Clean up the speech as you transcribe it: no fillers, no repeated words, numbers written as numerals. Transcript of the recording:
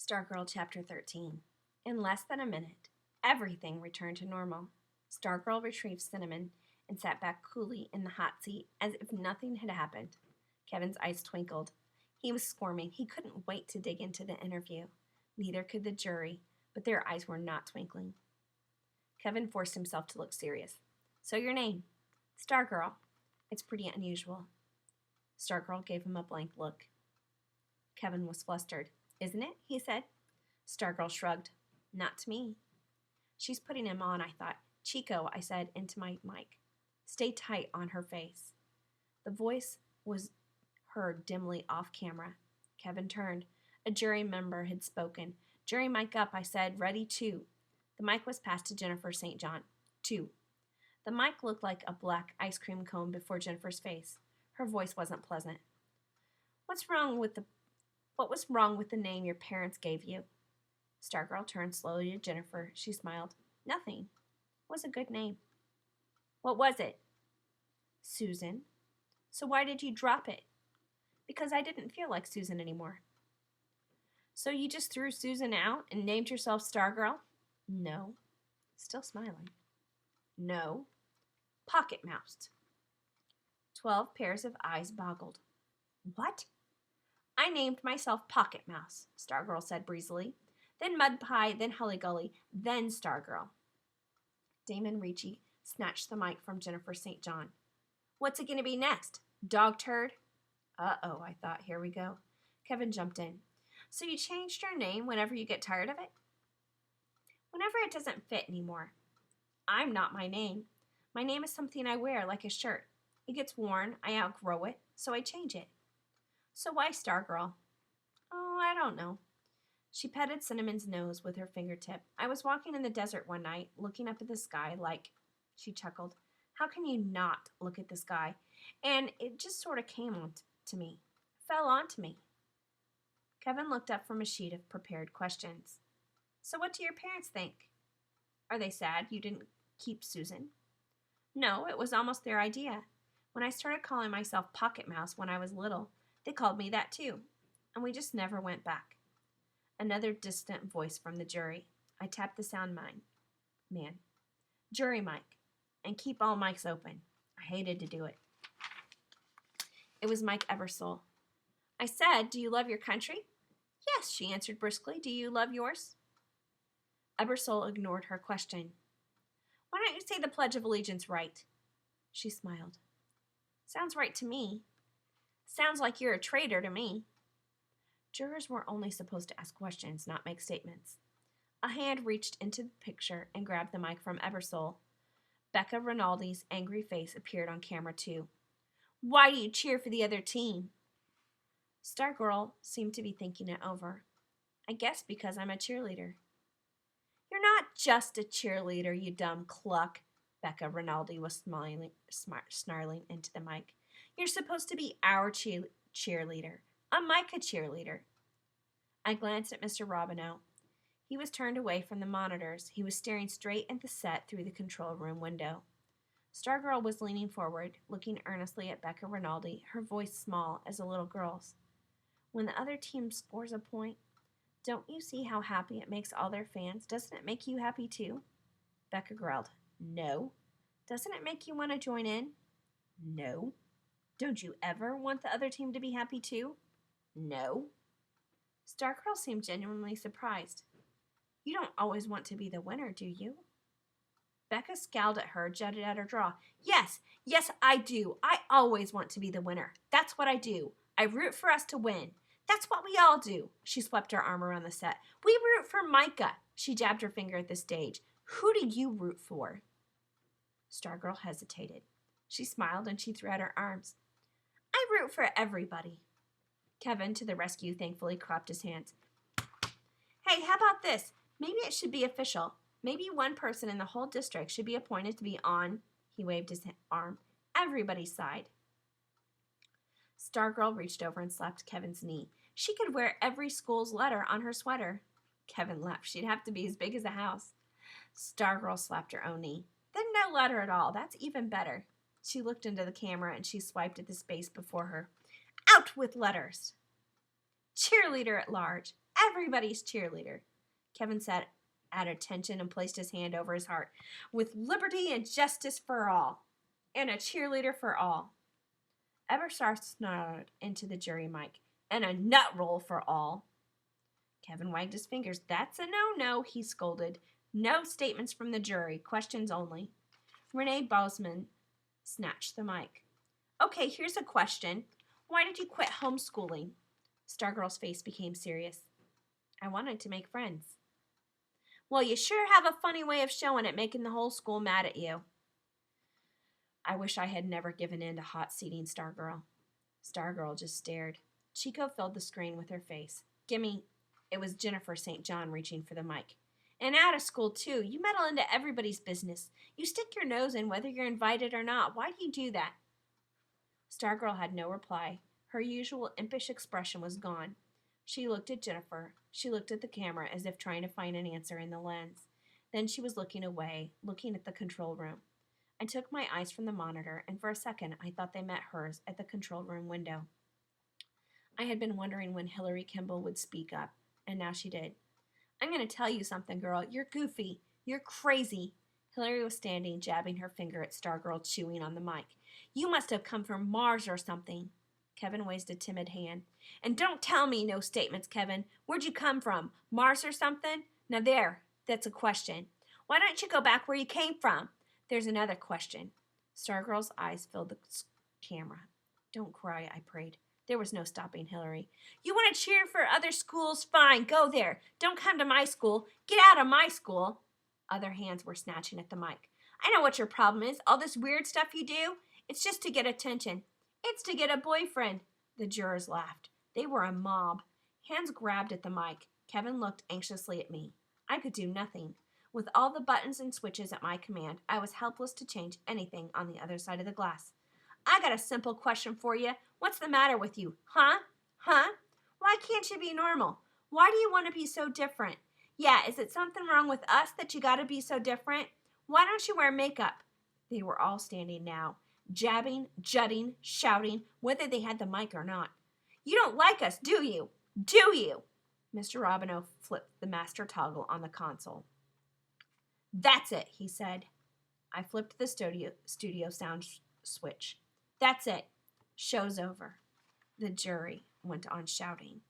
Stargirl Chapter 13. In less than a minute, everything returned to normal. Stargirl retrieved Cinnamon and sat back coolly in the hot seat as if nothing had happened. Kevin's eyes twinkled. He was squirming. He couldn't wait to dig into the interview. Neither could the jury, but their eyes were not twinkling. Kevin forced himself to look serious. So your name? Stargirl. It's pretty unusual. Stargirl gave him a blank look. Kevin was flustered. Isn't it? He said. Stargirl shrugged. Not to me. She's putting him on, I thought. Chico, I said into my mic. Stay tight on her face. The voice was heard dimly off camera. Kevin turned. A jury member had spoken. Jury mic up, I said. Ready, 2. The mic was passed to Jennifer St. John. 2. The mic looked like a black ice cream cone before Jennifer's face. Her voice wasn't pleasant. What was wrong with the name your parents gave you? Stargirl turned slowly to Jennifer. She smiled. Nothing. It was a good name. What was it? Susan. So why did you drop it? Because I didn't feel like Susan anymore. So you just threw Susan out and named yourself Stargirl? No. Still smiling. No. Pocket moused. 12 pairs of eyes boggled. What? I named myself Pocket Mouse, Stargirl said breezily. Then Mud Pie, then Hully-Gully, then Stargirl. Damon Ricci snatched the mic from Jennifer St. John. What's it going to be next? Dog turd? Uh-oh, I thought. Here we go. Kevin jumped in. So you changed your name whenever you get tired of it? Whenever it doesn't fit anymore. I'm not my name. My name is something I wear, like a shirt. It gets worn, I outgrow it, so I change it. So why Stargirl? Oh, I don't know. She petted Cinnamon's nose with her fingertip. I was walking in the desert one night, looking up at the sky like, she chuckled, how can you not look at the sky? And it just sort of came on to me, fell onto me. Kevin looked up from a sheet of prepared questions. So what do your parents think? Are they sad you didn't keep Susan? No, it was almost their idea. When I started calling myself Pocket Mouse when I was little, they called me that too, and we just never went back. Another distant voice from the jury. I tapped the sound man. Jury mic, and keep all mics open. I hated to do it. It was Mike Ebersole. I said, do you love your country? Yes, she answered briskly. Do you love yours? Ebersole ignored her question. Why don't you say the Pledge of Allegiance right? She smiled. Sounds right to me. Sounds like you're a traitor to me. Jurors were only supposed to ask questions, not make statements. A hand reached into the picture and grabbed the mic from Ebersole. Becca Rinaldi's angry face appeared on camera too. Why do you cheer for the other team? Stargirl seemed to be thinking it over. I guess because I'm a cheerleader. You're not just a cheerleader, you dumb cluck. Becca Rinaldi was snarling into the mic. You're supposed to be our cheerleader. A Micah cheerleader. I glanced at Mr. Robinow. He was turned away from the monitors. He was staring straight at the set through the control room window. Stargirl was leaning forward, looking earnestly at Becca Rinaldi, her voice small as a little girl's. When the other team scores a point, don't you see how happy it makes all their fans? Doesn't it make you happy too? Becca growled. No. Doesn't it make you want to join in? No. Don't you ever want the other team to be happy too? No. Stargirl seemed genuinely surprised. You don't always want to be the winner, do you? Becca scowled at her, jutted out her jaw. Yes, I do. I always want to be the winner. That's what I do. I root for us to win. That's what we all do. She swept her arm around the set. We root for Micah. She jabbed her finger at the stage. Who do you root for? Stargirl hesitated. She smiled and she threw out her arms. I root for everybody. Kevin, to the rescue, thankfully clapped his hands. Hey, how about this? Maybe it should be official. Maybe one person in the whole district should be appointed to be on, he waved his arm, everybody's side. Stargirl reached over and slapped Kevin's knee. She could wear every school's letter on her sweater. Kevin laughed. She'd have to be as big as a house. Stargirl slapped her own knee. Then no letter at all. That's even better. She looked into the camera and she swiped at the space before her. Out with letters. Cheerleader at large. everybody's cheerleader. Kevin sat at attention and placed his hand over his heart. With liberty and justice for all. And a cheerleader for all. Eberstar snarled into the jury mic. And a nut roll for all. Kevin wagged his fingers. That's a no-no, he scolded. No statements from the jury. Questions only. Renee Bozeman snatched the mic. Okay, here's a question. Why did you quit homeschooling? Stargirl's face became serious. I wanted to make friends. Well, you sure have a funny way of showing it, making the whole school mad at you. I wish I had never given in to hot seating Stargirl. Stargirl just stared. Chico filled the screen with her face. Gimme. It was Jennifer St. John reaching for the mic. And out of school, too. You meddle into everybody's business. You stick your nose in whether you're invited or not. Why do you do that? Stargirl had no reply. Her usual impish expression was gone. She looked at Jennifer. She looked at the camera as if trying to find an answer in the lens. Then she was looking away, looking at the control room. I took my eyes from the monitor, and for a second I thought they met hers at the control room window. I had been wondering when Hillary Kimball would speak up, and now she did. I'm going to tell you something, girl. You're goofy. You're crazy. Hillary was standing, jabbing her finger at Stargirl, chewing on the mic. You must have come from Mars or something. Kevin raised a timid hand. And don't tell me no statements, Kevin. Where'd you come from? Mars or something? Now that's a question. Why don't you go back where you came from? There's another question. Stargirl's eyes filled the camera. Don't cry, I prayed. There was no stopping Hillary. You want to cheer for other schools? Fine, go there. Don't come to my school. Get out of my school. Other hands were snatching at the mic. I know what your problem is. All this weird stuff you do. It's just to get attention. It's to get a boyfriend. The jurors laughed. They were a mob. Hands grabbed at the mic. Kevin looked anxiously at me. I could do nothing. With all the buttons and switches at my command, I was helpless to change anything on the other side of the glass. I got a simple question for you. What's the matter with you? Huh? Why can't you be normal? Why do you want to be so different? Yeah, is it something wrong with us that you gotta be so different? Why don't you wear makeup? They were all standing now, jabbing, jutting, shouting, whether they had the mic or not. You don't like us, do you? Do you? Mr. Robinow flipped the master toggle on the console. That's it, he said. I flipped the studio sound switch. That's it. Show's over. The jury went on shouting.